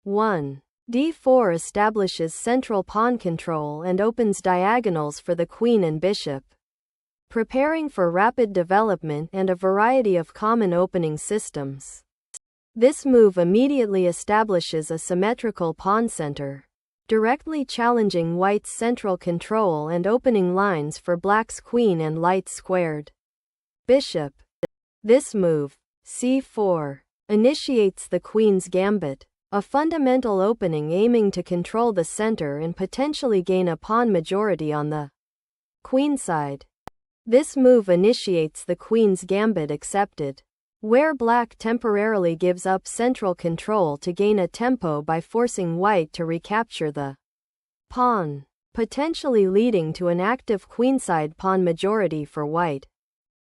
1. d4 establishes central pawn control and opens diagonals for the queen and bishop, preparing for rapid development and a variety of common opening systems. This move immediately establishes a symmetrical pawn center, directly challenging white's central control and opening lines for black's queen and light squared bishop. This move, c4, initiates the queen's gambit, a fundamental opening aiming to control the center and potentially gain a pawn majority on the queenside. This move initiates the queen's gambit accepted, where black temporarily gives up central control to gain a tempo by forcing white to recapture the pawn, potentially leading to an active queenside pawn majority for white.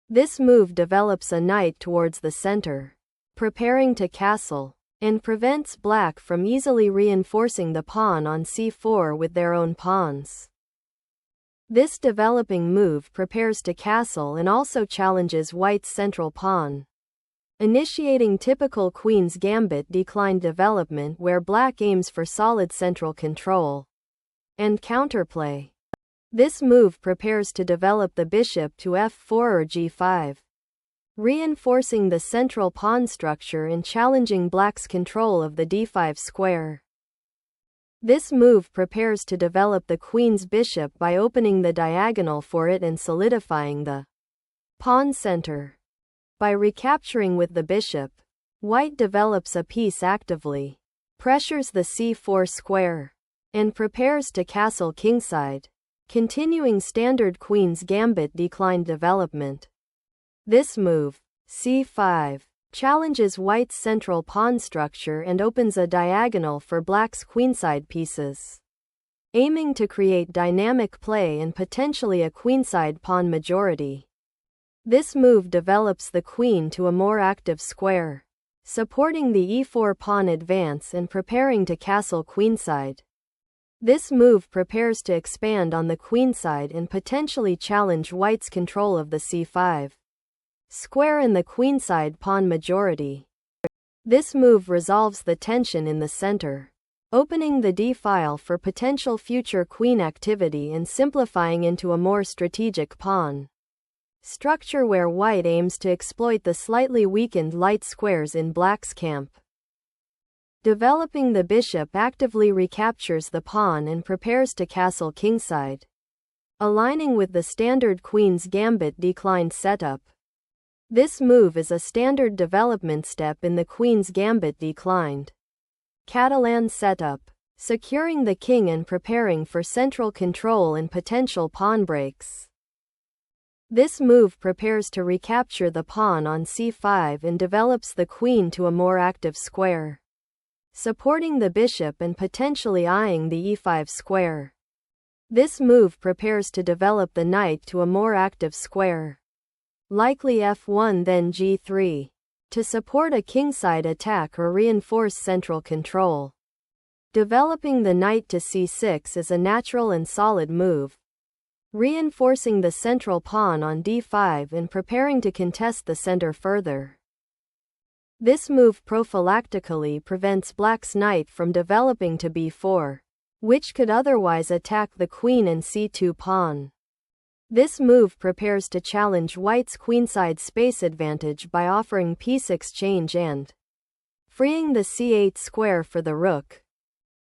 This move develops a knight towards the center, preparing to castle, and prevents black from easily reinforcing the pawn on c4 with their own pawns. This developing move prepares to castle and also challenges white's central pawn, initiating typical queen's gambit decline development where black aims for solid central control and counterplay. This move prepares to develop the bishop to f4 or g5, reinforcing the central pawn structure and challenging black's control of the d5 square. This move prepares to develop the queen's bishop by opening the diagonal for it and solidifying the pawn center. By recapturing with the bishop, white develops a piece actively, pressures the c4 square, and prepares to castle kingside, continuing standard queen's gambit decline development. This move, c5, challenges white's central pawn structure and opens a diagonal for black's queenside pieces, aiming to create dynamic play and potentially a queenside pawn majority. This move develops the queen to a more active square, supporting the e4 pawn advance and preparing to castle queenside. This move prepares to expand on the queenside and potentially challenge white's control of the c5 square and the queenside pawn majority. This move resolves the tension in the center, opening the d-file for potential future queen activity and simplifying into a more strategic pawn structure where white aims to exploit the slightly weakened light squares in black's camp. Developing the bishop actively recaptures the pawn and prepares to castle kingside, aligning with the standard queen's gambit decline setup. This move is a standard development step in the queen's gambit declined Catalan setup, securing the king and preparing for central control and potential pawn breaks. This move prepares to recapture the pawn on c5 and develops the queen to a more active square, supporting the bishop and potentially eyeing the e5 square. This move prepares to develop the knight to a more active square, likely f1 then g3, to support a kingside attack or reinforce central control. Developing the knight to c6 is a natural and solid move, reinforcing the central pawn on d5 and preparing to contest the center further. This move prophylactically prevents black's knight from developing to b4, which could otherwise attack the queen and c2 pawn. This move prepares to challenge white's queenside space advantage by offering piece exchange and freeing the c8 square for the rook.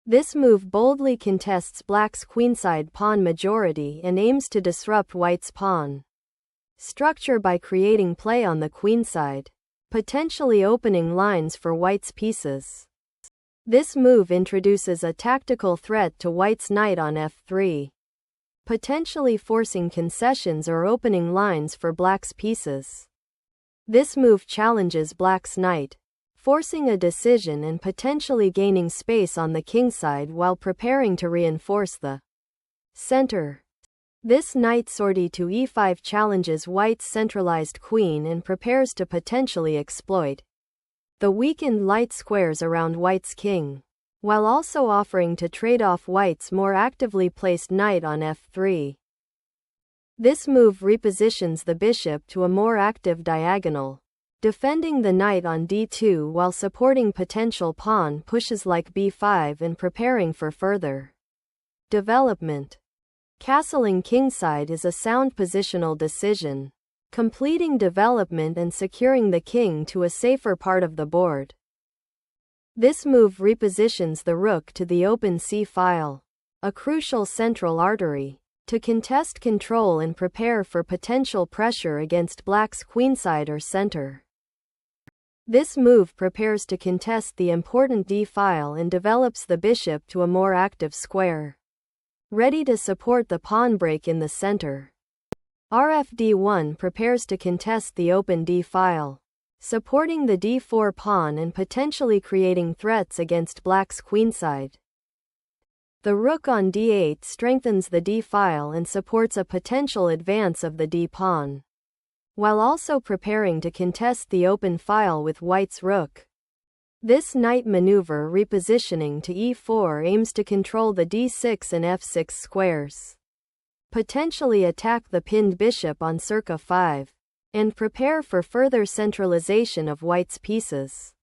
This move boldly contests black's queenside pawn majority and aims to disrupt white's pawn structure by creating play on the queenside, potentially opening lines for white's pieces. This move introduces a tactical threat to white's knight on f3, potentially forcing concessions or opening lines for black's pieces. This move challenges black's knight, forcing a decision and potentially gaining space on the kingside while preparing to reinforce the center. This knight sortie to e5 challenges white's centralized queen and prepares to potentially exploit the weakened light squares around white's king, while also offering to trade off white's more actively placed knight on f3. This move repositions the bishop to a more active diagonal, defending the knight on d2 while supporting potential pawn pushes like b5 and preparing for further development. Castling kingside is a sound positional decision, completing development and securing the king to a safer part of the board. This move repositions the rook to the open c-file, a crucial central artery, to contest control and prepare for potential pressure against black's queenside or center. This move prepares to contest the important d-file and develops the bishop to a more active square, ready to support the pawn break in the center. Rfd1 prepares to contest the open d-file, supporting the d4 pawn and potentially creating threats against black's queenside. The rook on d8 strengthens the d-file and supports a potential advance of the d-pawn, while also preparing to contest the open file with white's rook. This knight maneuver repositioning to e4 aims to control the d6 and f6 squares, potentially attack the pinned bishop on circa 5, and prepare for further centralization of white's pieces.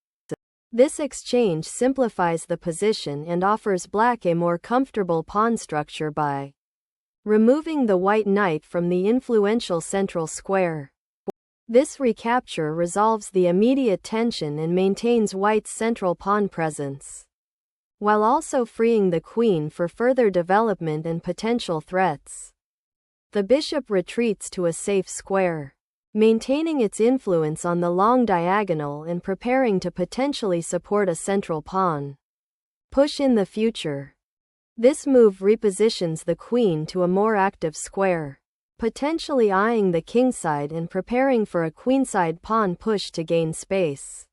This exchange simplifies the position and offers black a more comfortable pawn structure by removing the white knight from the influential central square. This recapture resolves the immediate tension and maintains white's central pawn presence, while also freeing the queen for further development and potential threats. The bishop retreats to a safe square, maintaining its influence on the long diagonal and preparing to potentially support a central pawn push in the future. This move repositions the queen to a more active square, potentially eyeing the kingside and preparing for a queenside pawn push to gain space.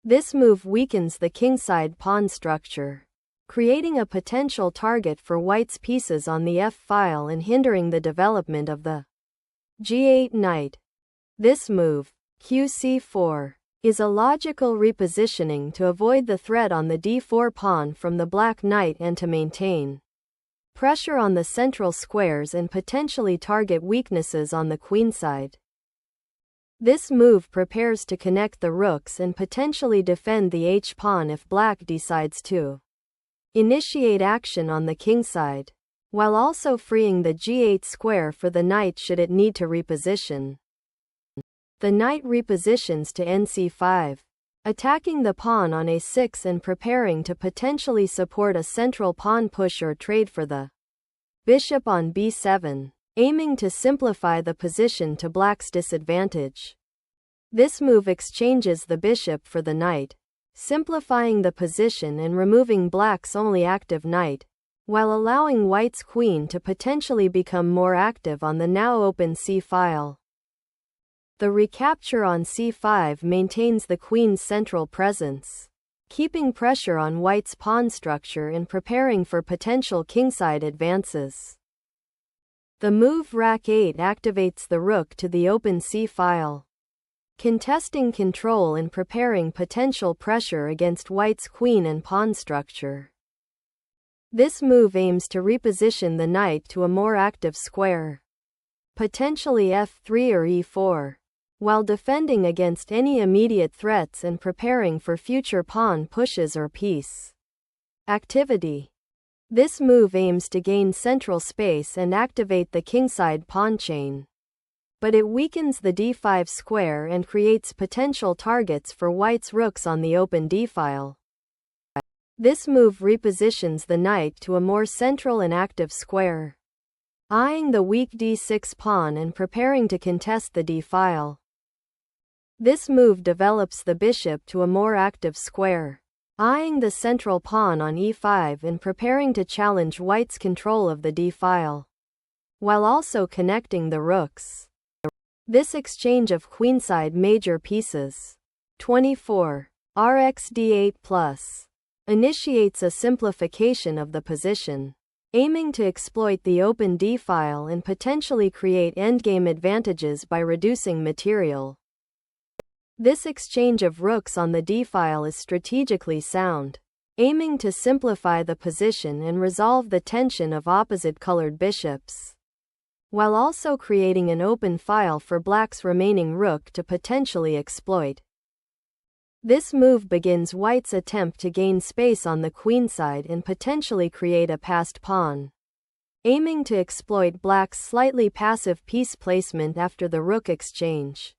This move weakens the kingside pawn structure, creating a potential target for white's pieces on the f-file and hindering the development of the g8 knight. This move, qc4, is a logical repositioning to avoid the threat on the d4 pawn from the black knight and to maintain pressure on the central squares and potentially target weaknesses on the queenside. This move prepares to connect the rooks and potentially defend the h-pawn if black decides to initiate action on the kingside, while also freeing the g8 square for the knight should it need to reposition. The knight repositions to nc5, attacking the pawn on a6 and preparing to potentially support a central pawn push or trade for the bishop on b7, aiming to simplify the position to black's disadvantage. This move exchanges the bishop for the knight, simplifying the position and removing black's only active knight, while allowing white's queen to potentially become more active on the now open c-file. The recapture on c5 maintains the queen's central presence, keeping pressure on white's pawn structure and preparing for potential kingside advances. The move Rak8 activates the rook to the open c-file, contesting control and preparing potential pressure against white's queen and pawn structure. This move aims to reposition the knight to a more active square, potentially f3 or e4, while defending against any immediate threats and preparing for future pawn pushes or piece activity. This move aims to gain central space and activate the kingside pawn chain, but it weakens the d5 square and creates potential targets for white's rooks on the open d-file. This move repositions the knight to a more central and active square, eyeing the weak d6 pawn and preparing to contest the d-file. This move develops the bishop to a more active square, eyeing the central pawn on e5 and preparing to challenge white's control of the d-file, while also connecting the rooks. This exchange of queenside major pieces, 24, Rx d8+, initiates a simplification of the position, aiming to exploit the open d-file and potentially create endgame advantages by reducing material. This exchange of rooks on the d-file is strategically sound, aiming to simplify the position and resolve the tension of opposite-colored bishops. while also creating an open file for black's remaining rook to potentially exploit. This move begins white's attempt to gain space on the queenside and potentially create a passed pawn, aiming to exploit black's slightly passive piece placement after the rook exchange.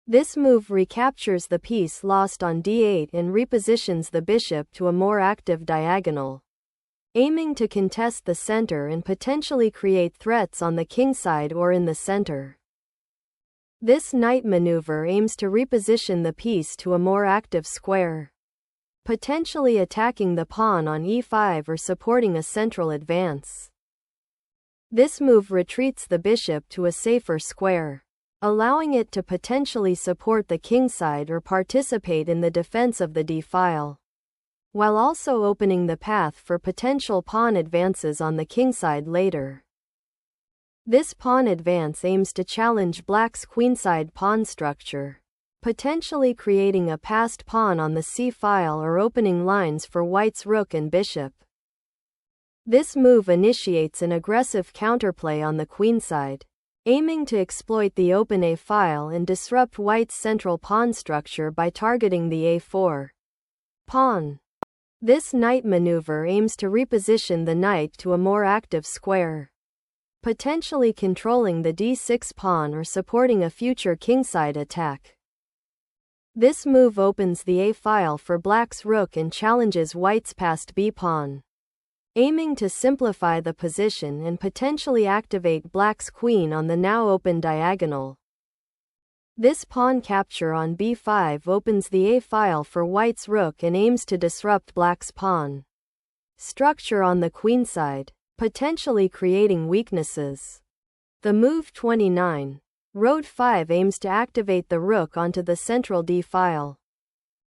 This move recaptures the piece lost on d8 and repositions the bishop to a more active diagonal, aiming to contest the center and potentially create threats on the kingside or in the center. This knight maneuver aims to reposition the piece to a more active square, potentially attacking the pawn on e5 or supporting a central advance. This move retreats the bishop to a safer square, allowing it to potentially support the kingside or participate in the defense of the d-file, while also opening the path for potential pawn advances on the kingside later. This pawn advance aims to challenge black's queenside pawn structure, potentially creating a passed pawn on the c-file or opening lines for white's rook and bishop. This move initiates an aggressive counterplay on the queenside, aiming to exploit the open a-file and disrupt white's central pawn structure by targeting the a4 pawn. This knight maneuver aims to reposition the knight to a more active square, potentially controlling the d6 pawn or supporting a future kingside attack. This move opens the a-file for black's rook and challenges white's passed b-pawn, aiming to simplify the position and potentially activate black's queen on the now open diagonal. This pawn capture on b5 opens the a-file for white's rook and aims to disrupt black's pawn structure on the queenside, potentially creating weaknesses. The move 29, Road 5 aims to activate the rook onto the central d-file,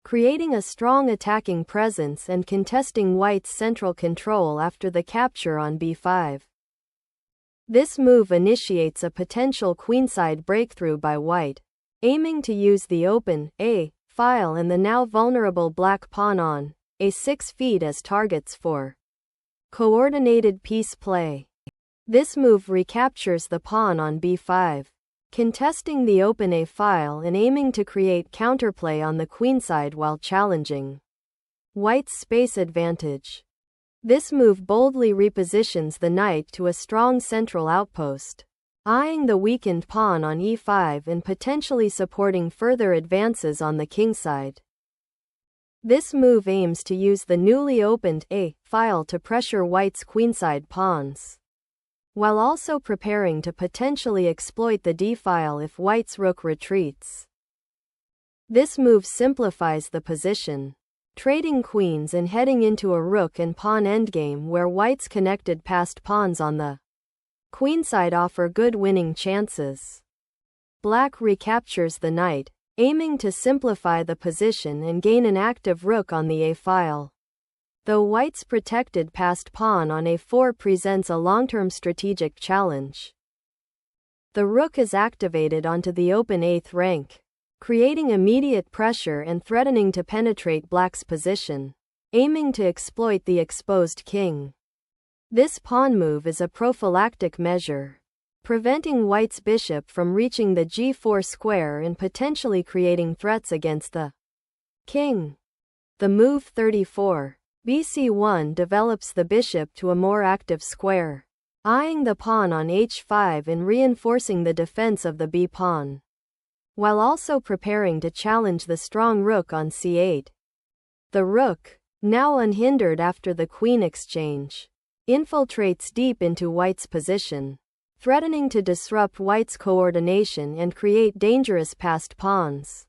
creating a strong attacking presence and contesting white's central control after the capture on b5. This move initiates a potential queenside breakthrough by white, aiming to use the open a-file and the now vulnerable black pawn on a6 feet as targets for coordinated piece play. This move recaptures the pawn on b5, contesting the open a-file and aiming to create counterplay on the queenside while challenging white's space advantage. This move boldly repositions the knight to a strong central outpost, eyeing the weakened pawn on e5 and potentially supporting further advances on the kingside. This move aims to use the newly opened a-file to pressure white's queenside pawns, while also preparing to potentially exploit the d-file if white's rook retreats. This move simplifies the position, trading queens and heading into a rook and pawn endgame where white's connected passed pawns on the queenside offer good winning chances. Black recaptures the knight, aiming to simplify the position and gain an active rook on the a-file, though white's protected passed pawn on a4 presents a long-term strategic challenge. The rook is activated onto the open 8th rank, creating immediate pressure and threatening to penetrate black's position, aiming to exploit the exposed king. This pawn move is a prophylactic measure, preventing white's bishop from reaching the g4 square and potentially creating threats against the king. The move 34, bc1 develops the bishop to a more active square, eyeing the pawn on h5 and reinforcing the defense of the b-pawn, while also preparing to challenge the strong rook on c8. The rook, now unhindered after the queen exchange, infiltrates deep into white's position, threatening to disrupt white's coordination and create dangerous passed pawns.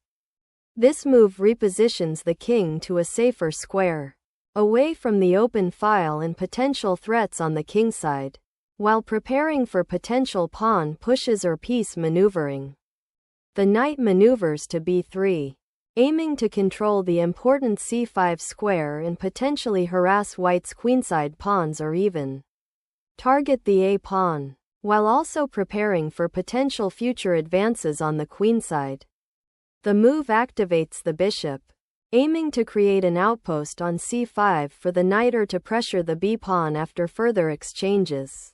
This move repositions the king to a safer square, away from the open file and potential threats on the kingside, while preparing for potential pawn pushes or piece maneuvering. The knight maneuvers to b3, aiming to control the important c5 square and potentially harass white's queenside pawns or even target the a-pawn, while also preparing for potential future advances on the queenside. The move activates the bishop, aiming to create an outpost on c5 for the knight or to pressure the b-pawn after further exchanges.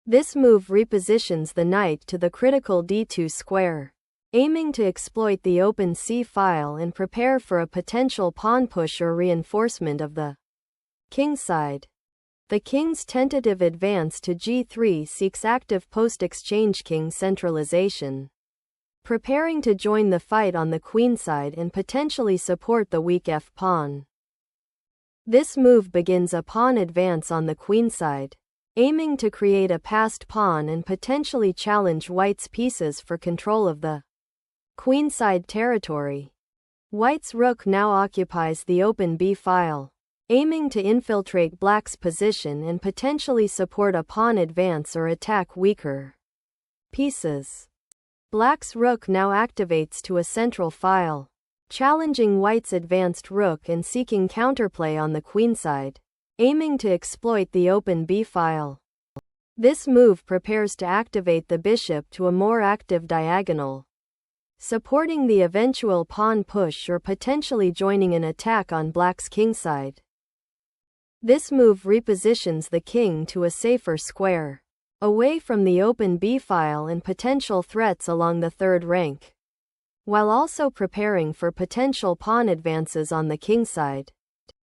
This move repositions the knight to the critical d2 square, aiming to exploit the open c-file and prepare for a potential pawn push or reinforcement of the kingside. The king's tentative advance to g3 seeks active post-exchange king centralization, preparing to join the fight on the queenside and potentially support the weak f-pawn. This move begins a pawn advance on the queenside, aiming to create a passed pawn and potentially challenge white's pieces for control of the queenside territory. White's rook now occupies the open b-file, aiming to infiltrate black's position and potentially support a pawn advance or attack weaker pieces. Black's rook now activates to a central file, challenging white's advanced rook and seeking counterplay on the queenside, aiming to exploit the open b-file. This move prepares to activate the bishop to a more active diagonal, supporting the eventual pawn push or potentially joining an attack on black's kingside. This move repositions the king to a safer square, away from the open b-file and potential threats along the third rank, while also preparing for potential pawn advances on the kingside.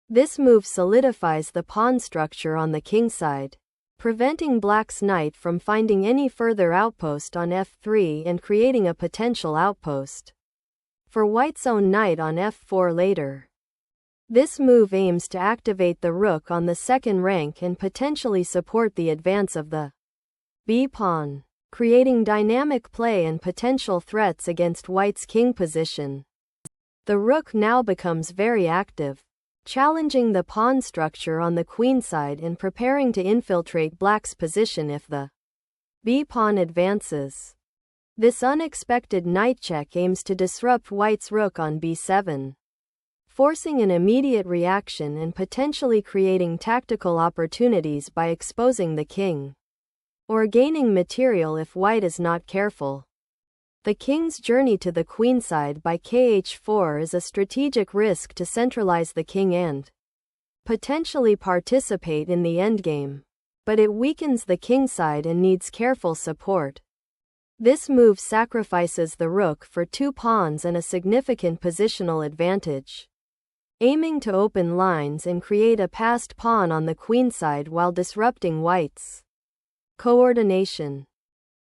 This move solidifies the pawn structure on the kingside, preventing black's knight from finding any further outpost on f3 and creating a potential outpost for white's own knight on f4 later. This move aims to activate the rook on the second rank and potentially support the advance of the b-pawn, creating dynamic play and potential threats against white's king position. The rook now becomes very active, challenging the pawn structure on the queenside and preparing to infiltrate black's position if the b-pawn advances. This unexpected knight check aims to disrupt white's rook on b7, forcing an immediate reaction and potentially creating tactical opportunities by exposing the king, or gaining material if white is not careful. The king's journey to the queenside by kh4 is a strategic risk to centralize the king and potentially participate in the endgame, but it weakens the kingside and needs careful support. This move sacrifices the rook for 2 pawns and a significant positional advantage, aiming to open lines and create a passed pawn on the queenside while disrupting white's coordination.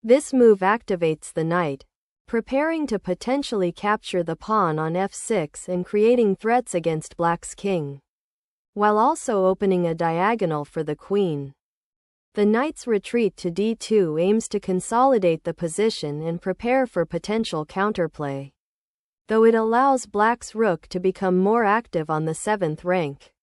This move activates the knight, preparing to potentially capture the pawn on f6 and creating threats against black's king, while also opening a diagonal for the queen. The knight's retreat to d2 aims to consolidate the position and prepare for potential counterplay, though it allows black's rook to become more active on the 7th rank.